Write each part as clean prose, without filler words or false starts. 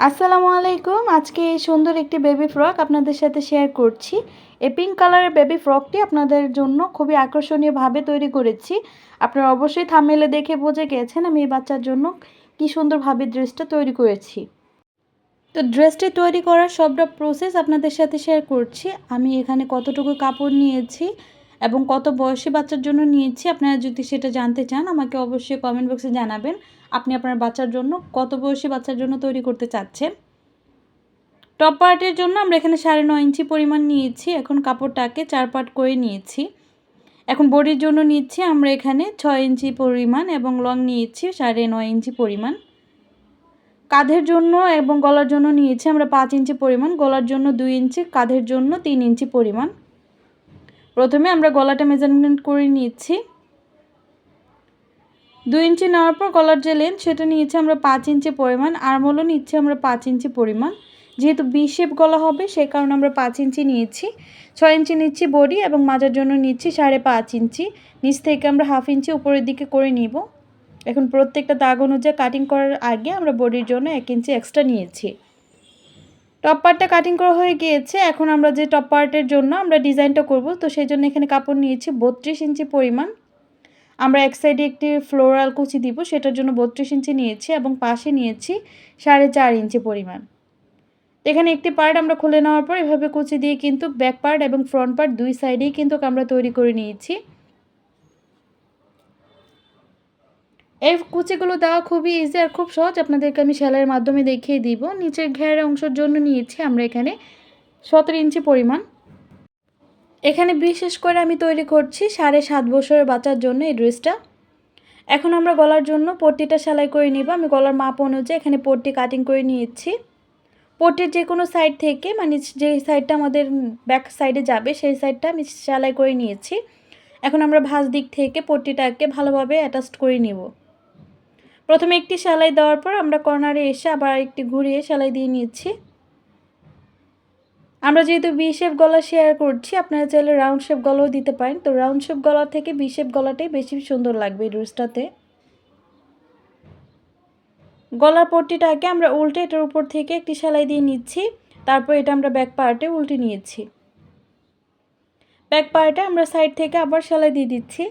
আসসালামু আলাইকুম। আজকে এই সুন্দর একটি বেবি ফ্রক আপনাদের সাথে শেয়ার করছি। এই পিঙ্ক কালারের বেবি ফ্রকটি আপনাদের জন্য খুবই আকর্ষণীয়ভাবে তৈরি করেছি। আপনারা অবশ্যই থাম্বনেইলে দেখে বুঝে গিয়েছেন আমি এই বাচ্চার জন্য কি সুন্দরভাবে ড্রেসটা তৈরি করেছি। তো ড্রেসটি তৈরি করার সবটা প্রসেস আপনাদের সাথে শেয়ার করছি। আমি এখানে কতটুকু কাপড় নিয়েছি এবং কত বয়সী বাচ্চার জন্য নিয়েছি, আপনারা যদি সেটা জানতে চান আমাকে অবশ্যই কমেন্ট বক্সে জানাবেন। আপনি আপনার বাচ্চার জন্য কত বয়সী বাচ্চার জন্য তৈরি করতে চাচ্ছেন। টপ পার্টের জন্য আমরা এখানে 9.5 ইঞ্চি পরিমাণ নিয়েছি। এখন কাপড়টাকে 4 পার্ট করে নিয়েছি। এখন বডির জন্য নিচ্ছি আমরা এখানে 6 ইঞ্চি পরিমাণ এবং লং নিয়েছি 9.5 ইঞ্চি পরিমাণ। কাঁধের জন্য এবং গলার জন্য নিয়েছি আমরা 5 ইঞ্চি পরিমাণ, গলার জন্য 2 ইঞ্চি, কাঁধের জন্য 3 ইঞ্চি পরিমাণ। প্রথমে আমরা গলাটা মেজারমেন্ট করে নিচ্ছি। 2 ইঞ্চি নেওয়ার পর গলার যে লেন্থ সেটা নিয়েছি আমরা 5 ইঞ্চি পরিমাণ, আর্মহোলও নিচ্ছি আমরা 5 ইঞ্চি পরিমাণ। যেহেতু ভি শেপ গলা হবে সে কারণে আমরা 5 ইঞ্চি নিয়েছি। 6 ইঞ্চি নিচ্ছি বডি এবং মাজার জন্য নিচ্ছি 5.5 ইঞ্চি। নিচ থেকে আমরা হাফ ইঞ্চি উপরের দিকে করে নিব। এখন প্রত্যেকটা দাগ অনুযায়ী কাটিং করার আগে আমরা বডির জন্য 1 ইঞ্চি এক্সট্রা নিয়েছি। টপ পার্টটা কাটিং করা হয়ে গিয়েছে। এখন আমরা যে টপ পার্টের জন্য আমরা ডিজাইনটা করব, তো সেই জন্য এখানে কাপড় নিয়েছি 32 ইঞ্চি পরিমাণ। আমরা এক সাইডে একটি ফ্লোরাল কুচি দিব, সেটার জন্য 32 ইঞ্চি নিয়েছি এবং পাশে নিয়েছি 4.5 ইঞ্চি পরিমাণ। এখানে একটি পার্ট আমরা খুলে নেওয়ার পর এভাবে কুচি দিয়ে কিন্তু ব্যাক পার্ট এবং ফ্রন্ট পার্ট দুই সাইডেই কিন্তু আমরা তৈরি করে নিয়েছি। এই কুচিগুলো দেওয়া খুবই ইজি আর খুব সহজ, আপনাদেরকে আমি সেলাইয়ের মাধ্যমে দেখিয়ে দিব। নিচের ঘেরের অংশের জন্য নিয়েছি আমরা এখানে 17 ইঞ্চি পরিমাণ। এখানে বিশেষ করে আমি তৈরি করছি 7.5 বছরের বাচ্চার জন্য এই ড্রেসটা। এখন আমরা গলার জন্য পট্টিটা সেলাই করে নিব। আমি গলার মাপ অনুযায়ী এখানে পট্টি কাটিং করে নিয়েছি। পট্টির যে কোনো সাইড থেকে মানে যে সাইডটা আমাদের ব্যাক সাইডে যাবে সেই সাইডটা আমি সেলাই করে নিয়েছি। এখন আমরা ভাঁজ দিক থেকে পট্টিটাকে ভালোভাবে অ্যাটাচ করে নিব। প্রথমে একটি সেলাই দেওয়ার পর আমরা কর্নারে এসে আবার একটি ঘুরিয়ে সেলাই দিয়ে নিচ্ছি। আমরা যেহেতু ভি শেপ গলা শেয়ার করছি, আপনারা চাইলে রাউন্ড শেপ গলাও দিতে পারেন। তো রাউন্ড শেপ গলা থেকে ভি শেপ গলাটাই বেশি সুন্দর লাগবে এই ড্রেসটাতে। গলার পট্টিটাকে আমরা উল্টে এটার উপর থেকে একটি সেলাই দিয়ে নিচ্ছি। তারপর এটা আমরা ব্যাক পার্টে উল্টে নিয়েছি। ব্যাক পার্টে আমরা সাইড থেকে আবার সেলাই দিয়ে দিচ্ছি।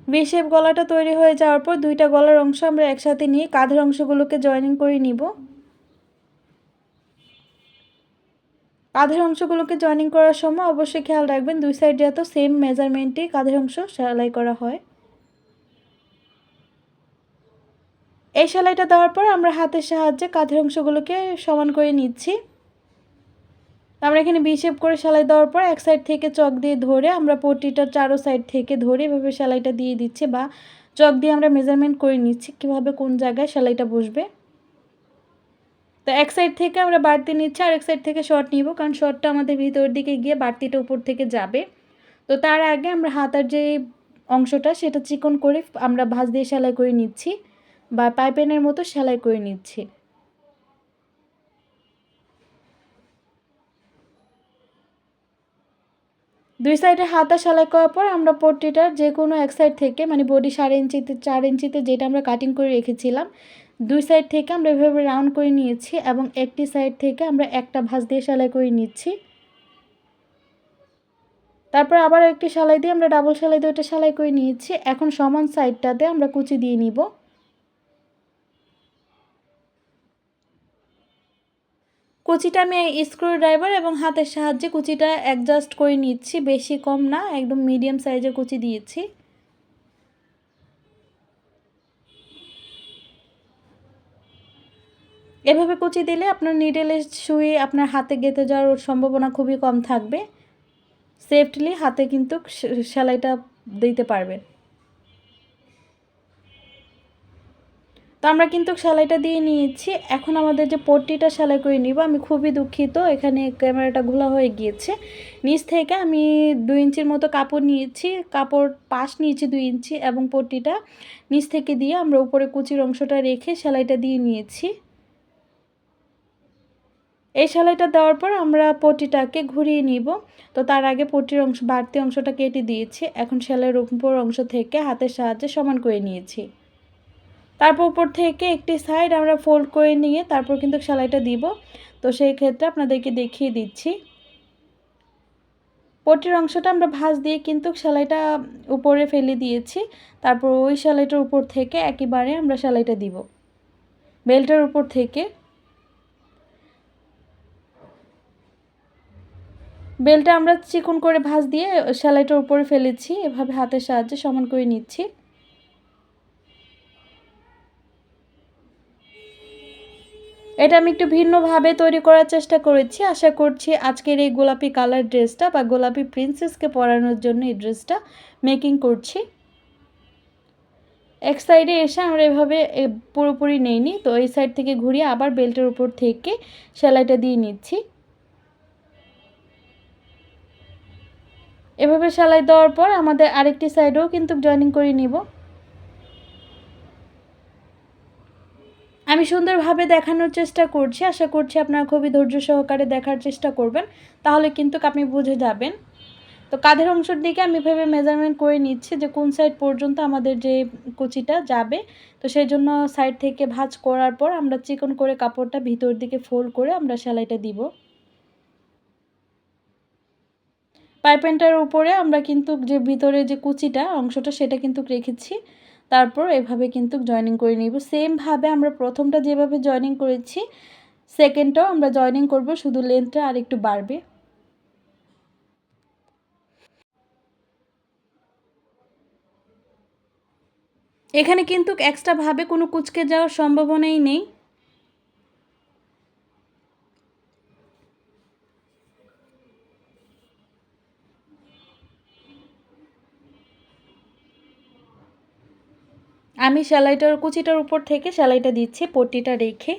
ভি শেপ গলাটা তৈরি হয়ে যাওয়ার পর দুইটা গলার অংশ আমরা একসাথে নিয়ে কাঁধের অংশগুলোকে জয়েনিং করে নিব। কাঁধের অংশগুলোকে জয়েনিং করার সময় অবশ্যই খেয়াল রাখবেন দুই সাইড যাতে সেম মেজারমেন্টে কাঁধের অংশ সেলাই করা হয়। এই সেলাইটা দেওয়ার পর আমরা হাতের সাহায্যে কাঁধের অংশগুলোকে সমান করে নিচ্ছি। আমরা এখানে ভি শেপ করে সেলাই দেওয়ার পর এক সাইড থেকে চক দিয়ে ধরে আমরা পট্টিটা চারো সাইড থেকে ধরে এভাবে সেলাইটা দিয়ে দিচ্ছি, বা চক দিয়ে আমরা মেজারমেন্ট করে নিচ্ছি কীভাবে কোন জায়গায় সেলাইটা বসবে। তো এক সাইড থেকে আমরা বাড়তি নিচ্ছি আর এক সাইড থেকে শর্ট নিব, কারণ শর্টটা আমাদের ভিতরের দিকে গিয়ে বাড়তিটা উপর থেকে যাবে। তো তার আগে আমরা হাতার যে অংশটা সেটা চিকন করে আমরা ভাঁজ দিয়ে সেলাই করে নিচ্ছি বা পাইপিনের মতো সেলাই করে নিচ্ছি। দুই সাইডে হাতা সেলাই করার পর আমরা পট্টিটার যে কোনো এক সাইড থেকে মানে বডি 4 ইঞ্চিতে যেটা আমরা কাটিং করে রেখেছিলাম দুই সাইড থেকে আমরা এভাবে রাউন্ড করে নিয়েছি এবং একটি সাইড থেকে আমরা একটা ভাঁজ দিয়ে সেলাই করে নিচ্ছি। তারপর আবার একটি সেলাই দিয়ে আমরা ডাবল সেলাই দিয়ে ওটা সেলাই করে নিয়েছি। এখন সমান সাইডটাতে আমরা কুচি দিয়ে নিব। কুচিটা আমি স্ক্রু ড্রাইভার এবং হাতের সাহায্যে কুচিটা অ্যাডজাস্ট করে নিচ্ছি, বেশি কম না, একদম মিডিয়াম সাইজের কুচি দিয়েছি। এভাবে কুচি দিলে আপনার নিডেলের সুই আপনার হাতে গেঁথে যাওয়ার সম্ভাবনা খুবই কম থাকবে। সেফলি হাতে কিন্তু সেলাইটা দিতে পারবেন। তো আমরা কিন্তু সেলাইটা দিয়ে নিয়েছি। এখন আমাদের যে পট্টিটা সেলাই করে নিব, আমি খুবই দুঃখিত এখানে ক্যামেরাটা ঘোলা হয়ে গিয়েছে। নিচ থেকে আমি 2 ইঞ্চির মতো কাপড় নিয়েছি, কাপড় পাশ নিয়েছি 2 ইঞ্চি এবং পট্টিটা নিচ থেকে দিয়ে আমরা উপরে কুচির অংশটা রেখে সেলাইটা দিয়ে নিয়েছি। এই সেলাইটা দেওয়ার পর আমরা পট্টিটাকে ঘুরিয়ে নিব। তো তার আগে পট্টির অংশ বাড়তি অংশটা কেটে দিয়েছি। এখন সেলাইয়ের উপর অংশ থেকে হাতের সাহায্যে সমান করে নিয়েছি। তারপর উপর থেকে একটি সাইড আমরা ফোল্ড করে নিয়ে তারপর কিন্তু সেলাইটা দিব। তো সেই ক্ষেত্রে আপনাদেরকে দেখিয়ে দিচ্ছি। পটির অংশটা আমরা ভাঁজ দিয়ে কিন্তু সেলাইটা উপরে ফেলে দিয়েছি। তারপর ওই সেলাইটার উপর থেকে একেবারে আমরা সেলাইটা দিব বেল্টের উপর থেকে। বেলটা আমরা চিকন করে ভাঁজ দিয়ে সেলাইটার উপরে ফেলেছি, এভাবে হাতের সাহায্যে সমান করে নিচ্ছি। এটা আমি একটু ভিন্নভাবে তৈরি করার চেষ্টা করেছি। আশা করছি আজকের এই গোলাপি কালার ড্রেসটা বা গোলাপি প্রিন্সেসকে পরানোর জন্য এই ড্রেসটা মেকিং করছি। এক সাইডে এসে আমরা এভাবে পুরোপুরি নেইনি, তো এই সাইড থেকে ঘুরিয়ে আবার বেল্টের উপর থেকে সেলাইটা দিয়ে নিচ্ছি। এভাবে সেলাই দেওয়ার পর আমাদের আরেকটি সাইডেও কিন্তু জয়েনিং করে নিব। আমি সুন্দরভাবে দেখানোর চেষ্টা করছি, আশা করছি আপনারা খুবই ধৈর্য সহকারে দেখার চেষ্টা করবেন, তাহলে কিন্তু আপনি বুঝে যাবেন। তো কাঁধের অংশের দিকে আমি ভেবে মেজারমেন্ট করে নিচ্ছি যে কোন সাইড পর্যন্ত আমাদের যে কুচিটা যাবে। তো সেই জন্য সাইড থেকে ভাঁজ করার পর আমরা চিকন করে কাপড়টা ভিতর দিকে ফোল্ড করে আমরা সেলাইটা দিব। পাইপিংটার উপরে আমরা কিন্তু যে ভিতরে যে কুচিটা অংশটা সেটা কিন্তু রেখেছি। তারপর এভাবে কিন্তু জয়েনিং করে নিব। সেমভাবে আমরা প্রথমটা যেভাবে জয়েনিং করেছি সেকেন্ডটাও আমরা জয়েনিং করব, শুধু লেন্থটা আর একটু বাড়বে। এখানে কিন্তু এক্সট্রাভাবে কোনো কুঁচকে যাওয়ার সম্ভাবনাই নেই। আমি সেলাইটার কুচিটার উপর থেকে সেলাইটা দিচ্ছি পট্টিটা রেখে।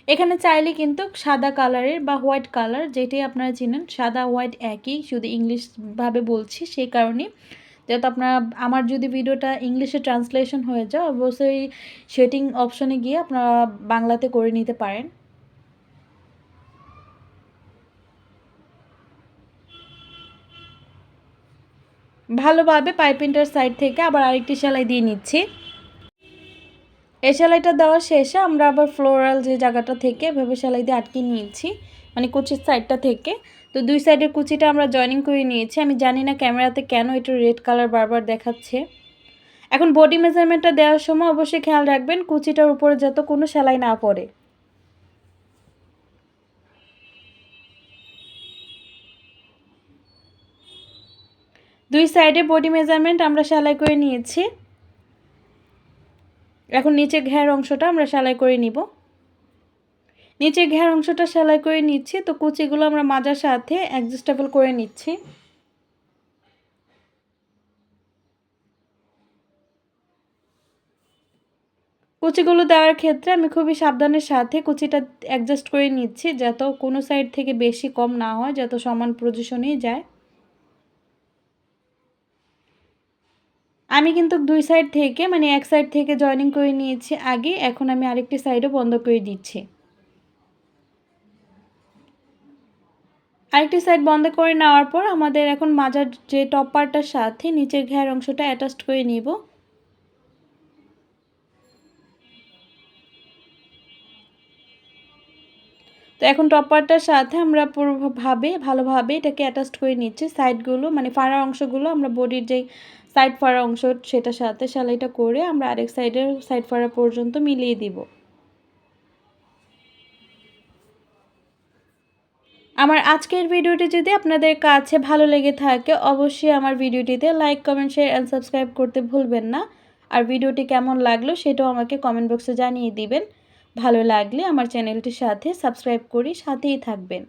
এখানে চাইলে কিন্তু সাদা কালারের বা হোয়াইট কালার যেটি আপনারা চিনেন, সাদা হোয়াইট একই, শুধু ইংলিশভাবে বলছি সেই কারণে। যেহেতু আপনারা আমার যদি ভিডিওটা ইংলিশে ট্রান্সলেশন হয়ে যায় অবশ্যই সেটিং অপশনে গিয়ে আপনারা বাংলাতে করে নিতে পারেন। ভালোভাবে পাইপিংটার সাইড থেকে আবার আরেকটি সেলাই দিয়ে নিচ্ছি। এই সেলাইটা দেওয়ার শেষে আমরা আবার ফ্লোরাল যে জায়গাটা থেকে এভাবে সেলাই দিয়ে আটকে নিয়েছি, মানে কুচির সাইডটা থেকে। তো দুই সাইডের কুচিটা আমরা জয়েনিং করে নিয়েছি। আমি জানি না ক্যামেরাতে কেন এটা রেড কালার বারবার দেখাচ্ছে। এখন বডি মেজারমেন্টটা দেওয়ার সময় অবশ্যই খেয়াল রাখবেন কুচিটার উপরে যাতে কোনো সেলাই না পড়ে। দুই সাইডে বডি মেজারমেন্ট আমরা সেলাই করে নিয়েছি। এখন নিচে ঘের অংশটা আমরা সেলাই করে নিব। নিচে ঘের অংশটা সেলাই করে নিচ্ছি। তো কুচিগুলো আমরা মাজার সাথে অ্যাডজাস্টেবল করে নিচ্ছি। কুচিগুলো দেওয়ার ক্ষেত্রে আমি খুবই সাবধানের সাথে কুচিটা অ্যাডজাস্ট করে নিচ্ছি, যাতে কোনো সাইড থেকে বেশি কম না হয়, যাতে সমান পজিশনেই যায়। আমি কিন্তু দুই সাইড থেকে মানে এক সাইড থেকে জয়েনিং করে নিয়েছি আগে, এখন আমি আরেকটি সাইডও বন্ধ করে দিচ্ছি। আরেকটি সাইড বন্ধ করে নেওয়ার পর আমাদের এখন মাজার যে টপ পার্টটার সাথে নিচের ঘের অংশটা অ্যাটাচড করে নিব। তো এখন টপ পার্টটার সাথে আমরা পুরোভাবে ভালোভাবে এটাকে অ্যাটাচড করে নিচ্ছি। সাইডগুলো মানে ফাড়া অংশগুলো আমরা বডির যেই সাইড ফাড়া অংশ সেটার সাথে সেলাইটা করে আমরা আরেক সাইডের সাইড ফাড়া পর্যন্ত মিলিয়ে দিব। আমার আজকের ভিডিওটি যদি আপনাদের কাছে ভালো লেগে থাকে অবশ্যই আমার ভিডিওটিতে like, comment, share and subscribe করতে ভুলবেন না। আর ভিডিওটি কেমন লাগলো সেটাও আমাকে কমেন্ট বক্সে জানিয়ে দিবেন। ভালো লাগলে আমার চ্যানেলটির সাথে সাবস্ক্রাইব করে সাথেই থাকবেন।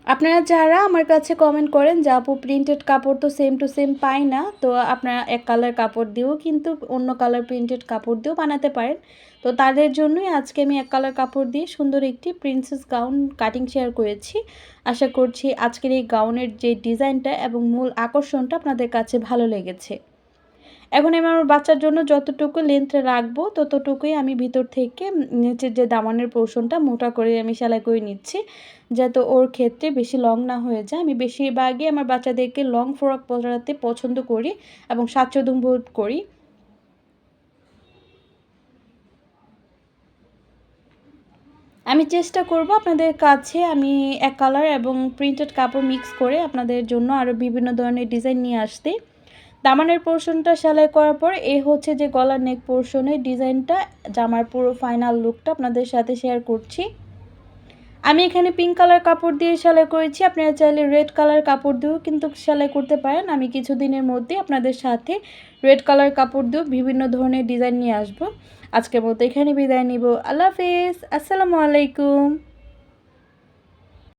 আপনারা যারা আমার কাছে কমেন্ট করেন যে আপু প্রিন্টেড কাপড় তো সেম টু সেম পাই না, তো আপনারা এক কালার কাপড় দিয়েও কিন্তু অন্য কালার প্রিন্টেড কাপড় দিয়েও বানাতে পারেন। তো তাদের জন্যই আজকে আমি এক কালার কাপড় দিয়ে সুন্দর একটি প্রিন্সেস গাউন কাটিং শেয়ার করেছি। আশা করছি আজকের এই গাউনের যে ডিজাইনটা এবং মূল আকর্ষণটা আপনাদের কাছে ভালো লেগেছে। এখন আমি আমার বাচ্চার জন্য যতটুকু লেন্থ রাখবো ততটুকুই আমি ভিতর থেকে নিচের যে দামানের পোর্শনটা মোটা করে আমি সেলাই করে নিচ্ছি, যাতে ওর ক্ষেত্রে বেশি লং না হয়ে যায়। আমি বেশিরভাগই আমার বাচ্চাদেরকে লং ফ্রক পরাতে পছন্দ করি এবং স্বাচ্ছন্দ্য বোধ করি। আমি চেষ্টা করব আপনাদের কাছে আমি এক কালার এবং প্রিন্টেড কাপড় মিক্স করে আপনাদের জন্য আরও বিভিন্ন ধরনের ডিজাইন নিয়ে আসতে। দামানের পোর্শনটা সেলাই করার পর হচ্ছে যে গলার নেক পোর্শনের ডিজাইনটা, জামার পুরো ফাইনাল লুকটা আপনাদের সাথে শেয়ার করছি। আমি এখানে পিঙ্ক কালার কাপড় দিয়ে সেলাই করেছি, আপনারা চাইলে রেড কালার কাপড় দিয়েও কিন্তু সেলাই করতে পারেন। আমি কিছুদিনের মধ্যে আপনাদের সাথে রেড কালার কাপড় দিয়েও বিভিন্ন ধরনের ডিজাইন নিয়ে আসব। আজকের মতো এখানে বিদায় নিব। আল্লাহ হাফেজ, আসসালামু আলাইকুম।